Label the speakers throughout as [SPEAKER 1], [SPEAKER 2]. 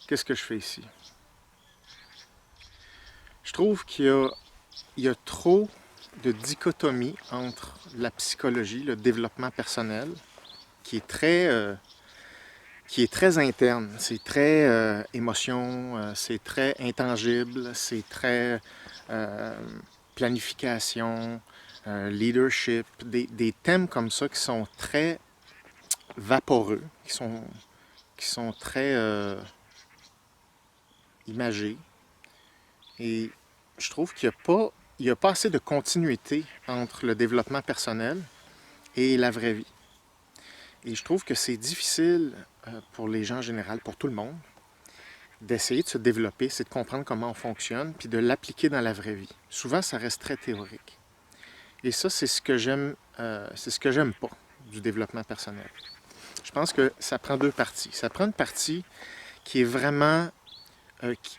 [SPEAKER 1] qu'est-ce que je fais ici? Je trouve il y a trop de dichotomie entre la psychologie, le développement personnel, qui est qui est très interne. C'est très émotion, c'est très intangible, c'est très euh, planification, leadership, des thèmes comme ça qui sont très vaporeux, qui sont très imagés. Et je trouve il y a pas assez de continuité entre le développement personnel et la vraie vie. Et je trouve que c'est difficile pour les gens en général, pour tout le monde, d'essayer de se développer, c'est de comprendre comment on fonctionne, puis de l'appliquer dans la vraie vie. Souvent, ça reste très théorique. Et ça, c'est ce que j'aime pas du développement personnel. Je pense que ça prend deux parties. Ça prend une partie qui est vraiment,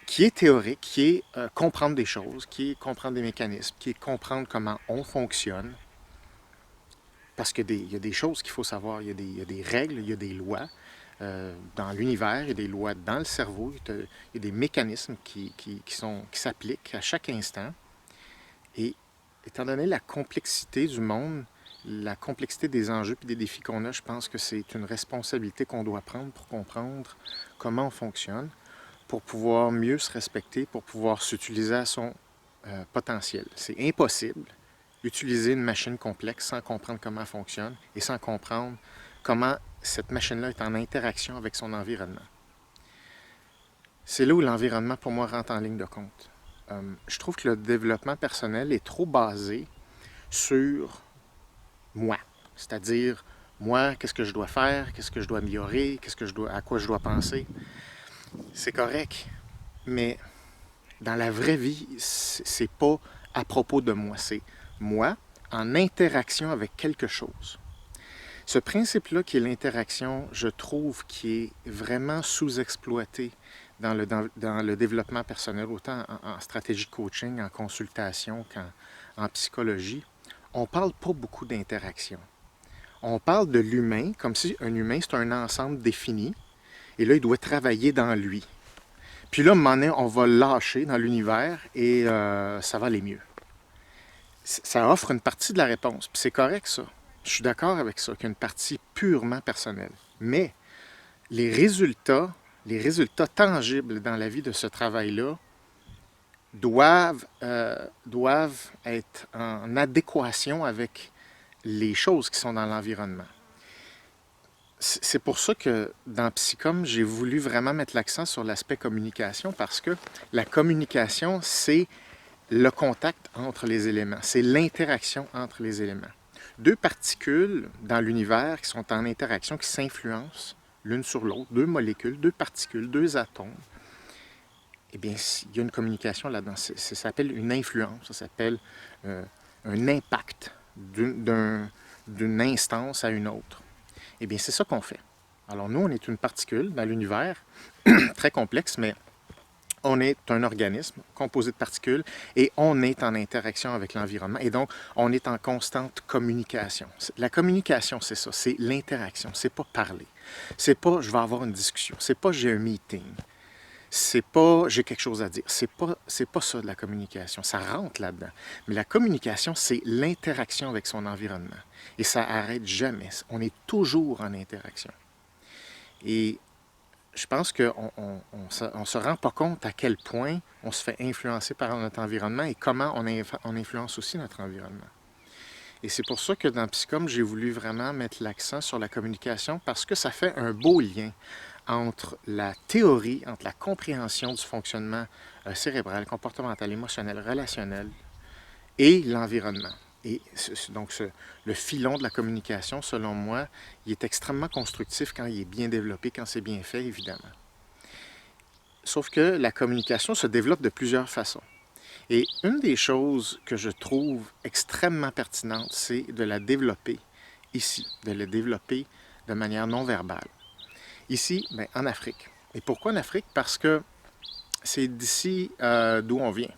[SPEAKER 1] qui est théorique, qui est comprendre des choses, qui est comprendre des mécanismes, qui est comprendre comment on fonctionne. Parce qu'il y a des choses qu'il faut savoir, il y a des règles, il y a des lois dans l'univers, il y a des lois dans le cerveau, il y a des mécanismes qui s'appliquent à chaque instant. Et étant donné la complexité du monde, la complexité des enjeux et des défis qu'on a, je pense que c'est une responsabilité qu'on doit prendre pour comprendre comment on fonctionne, pour pouvoir mieux se respecter, pour pouvoir s'utiliser à son potentiel. C'est impossible d'utiliser une machine complexe sans comprendre comment elle fonctionne et sans comprendre comment cette machine-là est en interaction avec son environnement. C'est là où l'environnement, pour moi, rentre en ligne de compte. Je trouve que le développement personnel est trop basé sur moi. C'est-à-dire, moi, qu'est-ce que je dois faire, qu'est-ce que je dois améliorer, à quoi je dois penser. C'est correct, mais dans la vraie vie, c'est pas à propos de moi. C'est moi en interaction avec quelque chose. Ce principe-là qui est l'interaction, je trouve qui est vraiment sous-exploité dans le développement personnel, autant en stratégie de coaching, en consultation qu'en psychologie. On ne parle pas beaucoup d'interaction. On parle de l'humain comme si un humain, c'est un ensemble défini, et là, il doit travailler dans lui. Puis là, à un moment donné, on va le lâcher dans l'univers et ça va aller mieux. Ça offre une partie de la réponse, puis c'est correct ça. Je suis d'accord avec ça, qu'il y a une partie purement personnelle. Mais les résultats tangibles dans la vie de ce travail-là doivent être en adéquation avec les choses qui sont dans l'environnement. C'est pour ça que dans Psychom, j'ai voulu vraiment mettre l'accent sur l'aspect communication parce que la communication, c'est le contact entre les éléments, c'est l'interaction entre les éléments. Deux particules dans l'univers qui sont en interaction, qui s'influencent l'une sur l'autre, deux molécules, deux particules, deux atomes, eh bien, il y a une communication là-dedans. Ça s'appelle une influence, ça s'appelle un impact d'une instance à une autre. Eh bien, c'est ça qu'on fait. Alors, nous, on est une particule dans l'univers, très complexe, mais on est un organisme composé de particules et on est en interaction avec l'environnement. Et donc, on est en constante communication. La communication, c'est ça, c'est l'interaction, c'est pas parler. C'est pas je vais avoir une discussion, c'est pas j'ai un meeting, c'est pas j'ai quelque chose à dire. C'est pas ça de la communication. Ça rentre là-dedans. Mais la communication, c'est l'interaction avec son environnement. Et ça arrête jamais. On est toujours en interaction. Et je pense qu'on ne se rend pas compte à quel point on se fait influencer par notre environnement et comment on influence aussi notre environnement. Et c'est pour ça que dans Psychom, j'ai voulu vraiment mettre l'accent sur la communication parce que ça fait un beau lien entre la théorie, entre la compréhension du fonctionnement cérébral, comportemental, émotionnel, relationnel et l'environnement. Et le filon de la communication, selon moi, il est extrêmement constructif quand il est bien développé, quand c'est bien fait, évidemment. Sauf que la communication se développe de plusieurs façons. Et une des choses que je trouve extrêmement pertinente, c'est de la développer ici, de la développer de manière non verbale. Ici, bien, en Afrique. Et pourquoi en Afrique? Parce que c'est d'ici d'où on vient.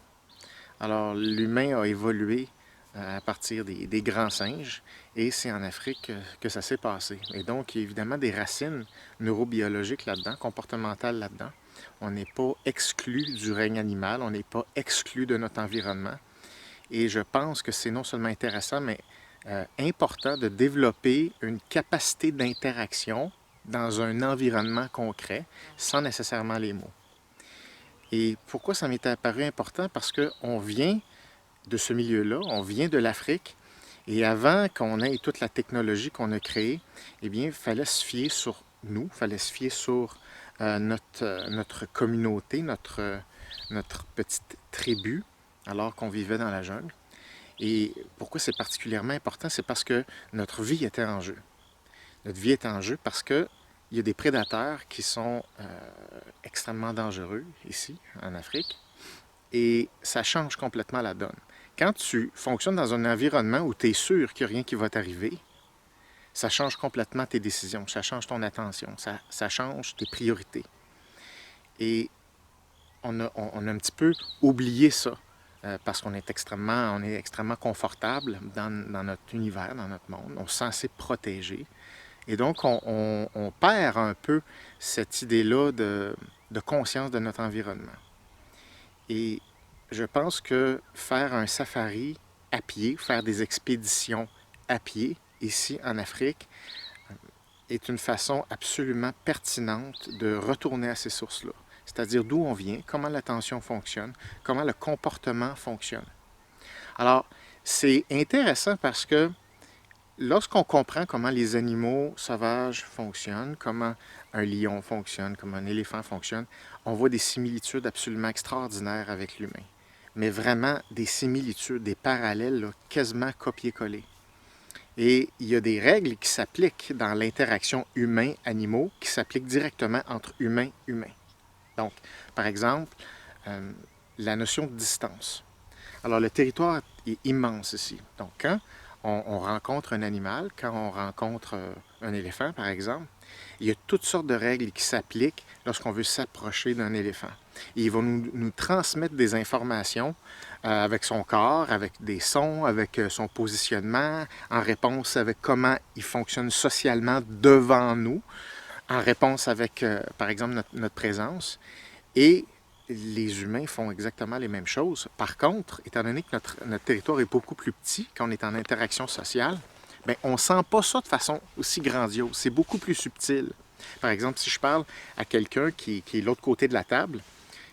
[SPEAKER 1] Alors, l'humain a évolué à partir des grands singes, et c'est en Afrique que ça s'est passé. Et donc, il y a évidemment des racines neurobiologiques là-dedans, comportementales là-dedans. On n'est pas exclu du règne animal, on n'est pas exclu de notre environnement. Et je pense que c'est non seulement intéressant, mais important de développer une capacité d'interaction dans un environnement concret, sans nécessairement les mots. Et pourquoi ça m'est apparu important? Parce qu'on vient de ce milieu-là, on vient de l'Afrique, et avant qu'on ait toute la technologie qu'on a créée, eh bien, il fallait se fier sur nous, il fallait se fier sur notre communauté, notre petite tribu, alors qu'on vivait dans la jungle. Et pourquoi c'est particulièrement important? C'est parce que notre vie était en jeu. Notre vie est en jeu parce qu'il y a des prédateurs qui sont extrêmement dangereux ici, en Afrique, et ça change complètement la donne. Quand tu fonctionnes dans un environnement où tu es sûr qu'il n'y a rien qui va t'arriver, ça change complètement tes décisions, ça change ton attention, ça change tes priorités. Et on a un petit peu oublié ça, parce qu'on est extrêmement confortable dans notre univers, dans notre monde. On se sent assez protégé. Et donc, on perd un peu cette idée-là de conscience de notre environnement. Et je pense que faire un safari à pied, faire des expéditions à pied, ici en Afrique, est une façon absolument pertinente de retourner à ces sources-là. C'est-à-dire d'où on vient, comment l'attention fonctionne, comment le comportement fonctionne. Alors, c'est intéressant parce que lorsqu'on comprend comment les animaux sauvages fonctionnent, comment un lion fonctionne, comment un éléphant fonctionne, on voit des similitudes absolument extraordinaires avec l'humain. Mais vraiment des similitudes, des parallèles là, quasiment copier-coller. Et il y a des règles qui s'appliquent dans l'interaction humain-animaux qui s'appliquent directement entre humains-humains. Donc, par exemple, la notion de distance. Alors, le territoire est immense ici. Donc, quand on rencontre un animal, quand on rencontre un éléphant, par exemple, il y a toutes sortes de règles qui s'appliquent lorsqu'on veut s'approcher d'un éléphant. Et il va nous transmettre des informations avec son corps, avec des sons, avec son positionnement, en réponse avec comment il fonctionne socialement devant nous, en réponse avec, par exemple, notre présence. Et les humains font exactement les mêmes choses. Par contre, étant donné que notre territoire est beaucoup plus petit, quand on est en interaction sociale, bien, on ne sent pas ça de façon aussi grandiose. C'est beaucoup plus subtil. Par exemple, si je parle à quelqu'un qui est de l'autre côté de la table,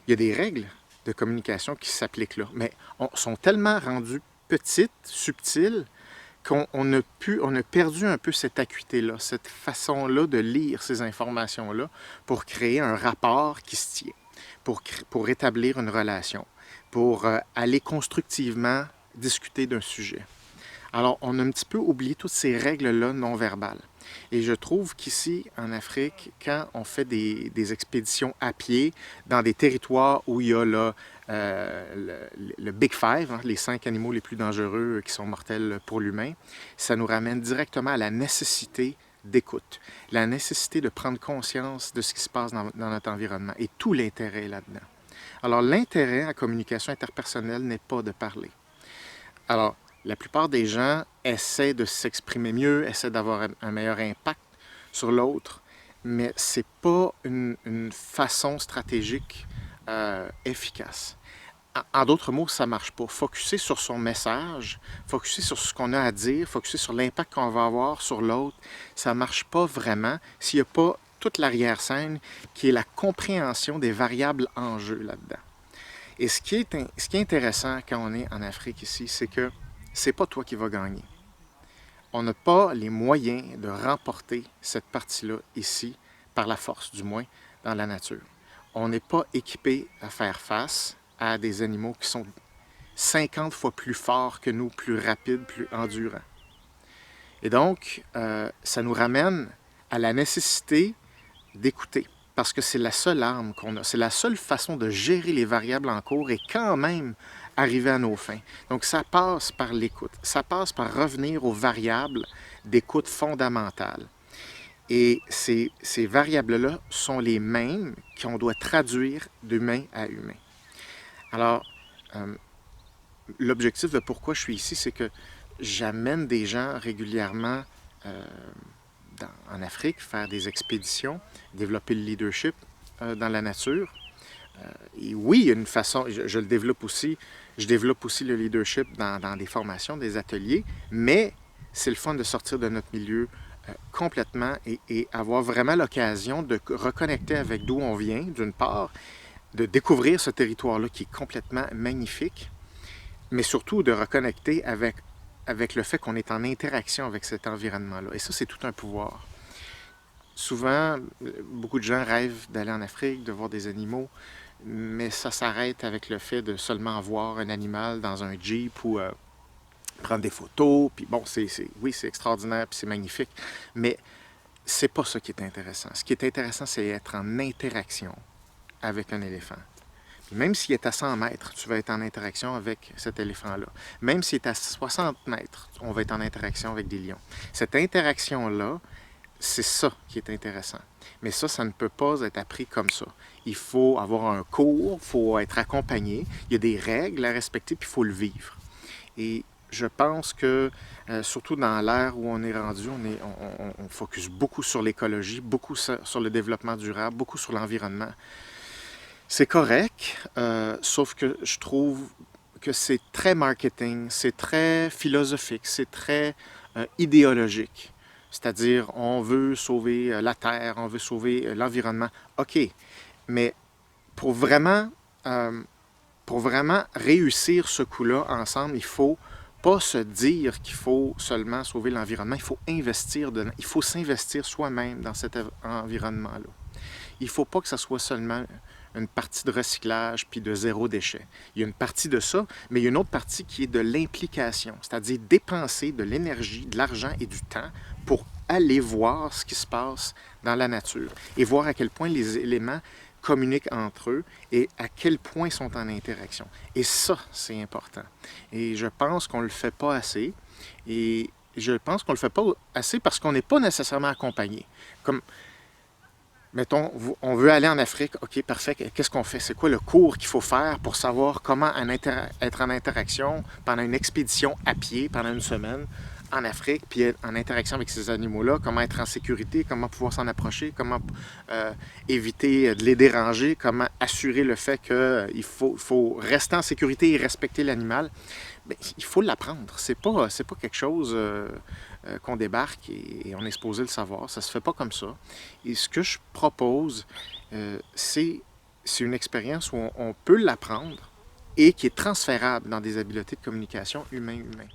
[SPEAKER 1] il y a des règles de communication qui s'appliquent là, mais sont tellement rendues petites, subtiles, qu'on a perdu un peu cette acuité-là, cette façon-là de lire ces informations-là pour créer un rapport qui se tient, pour établir une relation, pour aller constructivement discuter d'un sujet. Alors, on a un petit peu oublié toutes ces règles-là non-verbales. Et je trouve qu'ici, en Afrique, quand on fait des expéditions à pied dans des territoires où il y a là, le Big Five, hein, les 5 animaux les plus dangereux qui sont mortels pour l'humain, ça nous ramène directement à la nécessité d'écoute, la nécessité de prendre conscience de ce qui se passe dans notre environnement et tout l'intérêt là-dedans. Alors, l'intérêt en communication interpersonnelle n'est pas de parler. Alors, la plupart des gens essaient de s'exprimer mieux, essaient d'avoir un meilleur impact sur l'autre, mais ce n'est pas une façon stratégique efficace. En d'autres mots, ça ne marche pas. Focusser sur son message, focusser sur ce qu'on a à dire, focusser sur l'impact qu'on va avoir sur l'autre, ça ne marche pas vraiment s'il n'y a pas toute l'arrière-scène qui est la compréhension des variables en jeu là-dedans. Et ce qui est intéressant quand on est en Afrique ici, c'est que c'est pas toi qui vas gagner. On n'a pas les moyens de remporter cette partie-là ici, par la force du moins, dans la nature. On n'est pas équipé à faire face à des animaux qui sont 50 fois plus forts que nous, plus rapides, plus endurants. Et donc, ça nous ramène à la nécessité d'écouter, parce que c'est la seule arme qu'on a, c'est la seule façon de gérer les variables en cours et quand même arriver à nos fins. Donc ça passe par l'écoute, ça passe par revenir aux variables d'écoute fondamentales. Et ces variables-là sont les mêmes qu'on doit traduire d'humain à humain. Alors, l'objectif de pourquoi je suis ici, c'est que j'amène des gens régulièrement en Afrique, faire des expéditions, développer le leadership dans la nature. Et oui, il y a une façon, je le développe aussi, je développe aussi le leadership dans des formations, des ateliers, mais c'est le fun de sortir de notre milieu complètement et avoir vraiment l'occasion de reconnecter avec d'où on vient, d'une part, de découvrir ce territoire-là qui est complètement magnifique, mais surtout de reconnecter avec le fait qu'on est en interaction avec cet environnement-là. Et ça, c'est tout un pouvoir. Souvent, beaucoup de gens rêvent d'aller en Afrique, de voir des animaux, mais ça s'arrête avec le fait de seulement voir un animal dans un jeep ou prendre des photos. Puis bon, oui, c'est extraordinaire, puis c'est magnifique, mais c'est pas ça qui est intéressant. Ce qui est intéressant, c'est être en interaction avec un éléphant. Puis même s'il est à 100 mètres, tu vas être en interaction avec cet éléphant-là. Même s'il est à 60 mètres, on va être en interaction avec des lions. Cette interaction-là, c'est ça qui est intéressant. Mais ça ne peut pas être appris comme ça. Il faut avoir un cours, il faut être accompagné, il y a des règles à respecter, puis il faut le vivre. Et je pense que, surtout dans l'ère où on est rendu, on focus beaucoup sur l'écologie, beaucoup sur le développement durable, beaucoup sur l'environnement. C'est correct, sauf que je trouve que c'est très marketing, c'est très philosophique, c'est très idéologique. C'est-à-dire, on veut sauver la Terre, on veut sauver l'environnement. OK, mais pour vraiment, euh, pour vraiment réussir ce coup-là ensemble, il faut pas se dire qu'il faut seulement sauver l'environnement, il faut investir dedans, il faut s'investir soi-même dans cet environnement-là. Il ne faut pas que ce soit seulement une partie de recyclage puis de zéro déchet. Il y a une partie de ça, mais il y a une autre partie qui est de l'implication, c'est-à-dire dépenser de l'énergie, de l'argent et du temps pour aller voir ce qui se passe dans la nature et voir à quel point les éléments communiquent entre eux et à quel point ils sont en interaction. Et ça, c'est important. Et je pense qu'on ne le fait pas assez. Et je pense qu'on ne le fait pas assez parce qu'on n'est pas nécessairement accompagné. Comme mettons, on veut aller en Afrique, OK, parfait, qu'est-ce qu'on fait? C'est quoi le cours qu'il faut faire pour savoir comment être en interaction pendant une expédition à pied pendant une semaine en Afrique, puis être en interaction avec ces animaux-là, comment être en sécurité, comment pouvoir s'en approcher, comment éviter de les déranger, comment assurer le fait qu'il faut rester en sécurité et respecter l'animal. Mais il faut l'apprendre. C'est pas quelque chose qu'on débarque et on est supposé le savoir. Ça se fait pas comme ça. Et ce que je propose, c'est une expérience où on peut l'apprendre et qui est transférable dans des habiletés de communication humain-humain.